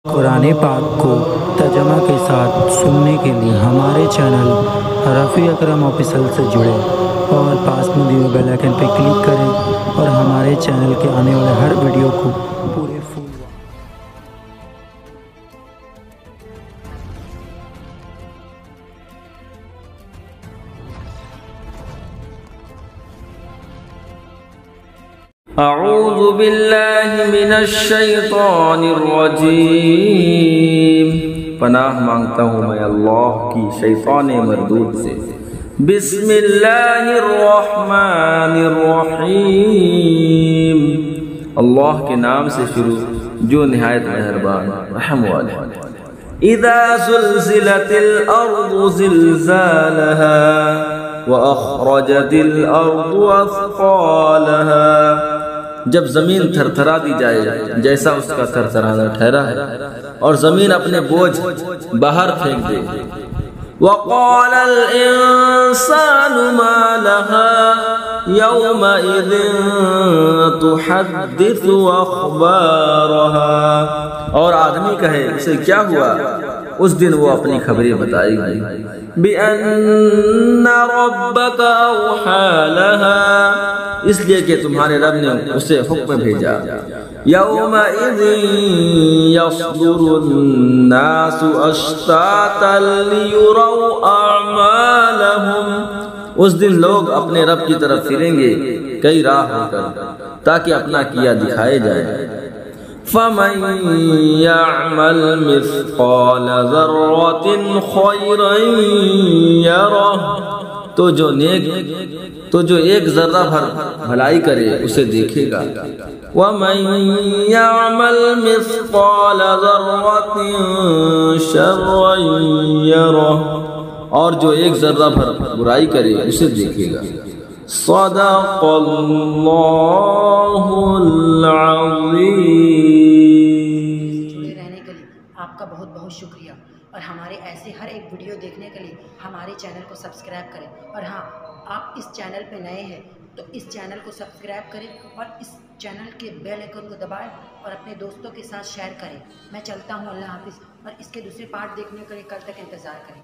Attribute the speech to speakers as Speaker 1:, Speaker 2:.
Speaker 1: قرآن پاک کو ترجمہ کے ساتھ سننے کے لیے ہمارے چینل رفیع اکرم آفیشل سے جڑیں اور پاس میں دیے بیل آئیکن پہ کلک کریں اور ہمارے چینل کے آنے والے ہر ویڈیو کو پورے فل
Speaker 2: اعوذ باللہ من الشیطان الرجیم، پناہ مانگتا ہوں میں اللہ کی شیطان مردود سے۔ بسم اللہ الرحمن الرحیم، اللہ کے نام سے شروع جو نہایت مہربان رحم والا۔ اذا زلزلت الارض زلزالها واخرجت الارض اثقالها، جب زمین تھرتھرا دی جائے جیسا اس کا تھرتھرانا ٹھہرا ہے اور زمین اپنے بوجھ باہر پھینک دے۔ وقال الانسان ما لها يومئذ تحدث اخبارها، اور آدمی کہے اسے کیا ہوا، اس دن وہ اپنی خبریں بتائے گی۔ بِأَنَّ رَبَّكَ أَوْحَى لَهَا، اس لیے کہ تمہارے رب نے اسے حکم بھیجا۔ يَوْمَئِذٍ يَصْدُرُ النَّاسُ أَشْتَاتًا لِيُرَوْا أَعْمَالَهُمْ، اس دن لوگ اپنے رب کی طرف پھریں گے کئی راہ ہو کر تاکہ اپنا کیا دکھائے جائے۔ فَمَن يَعْمَلْ مِثْقَالَ ذَرَّةٍ خَيْرًا يَرَهُ، تو جو ایک ذرہ بھر بھلائی کرے اسے دیکھے گا۔ وَمَن يَعْمَلْ مِثْقَالَ ذَرَّةٍ شَرًّا يَرَهُ، اور جو ایک ذرہ بھر برائی کرے اسے دیکھے گا۔ صدق اللہ العظیم۔
Speaker 3: جڑے رہنے کے لیے آپ کا بہت بہت شکریہ، اور ہمارے ایسے ہر ایک ویڈیو دیکھنے کے لیے ہمارے چینل کو سبسکرائب کریں، اور ہاں آپ اس چینل پہ نئے ہیں تو اس چینل کو سبسکرائب کریں اور اس چینل کے بیل آئیکن کو دبائیں اور اپنے دوستوں کے ساتھ شیئر کریں۔ میں چلتا ہوں، اللہ حافظ، اور اس کے دوسرے پارٹ دیکھنے کے لیے کل تک انتظار کریں۔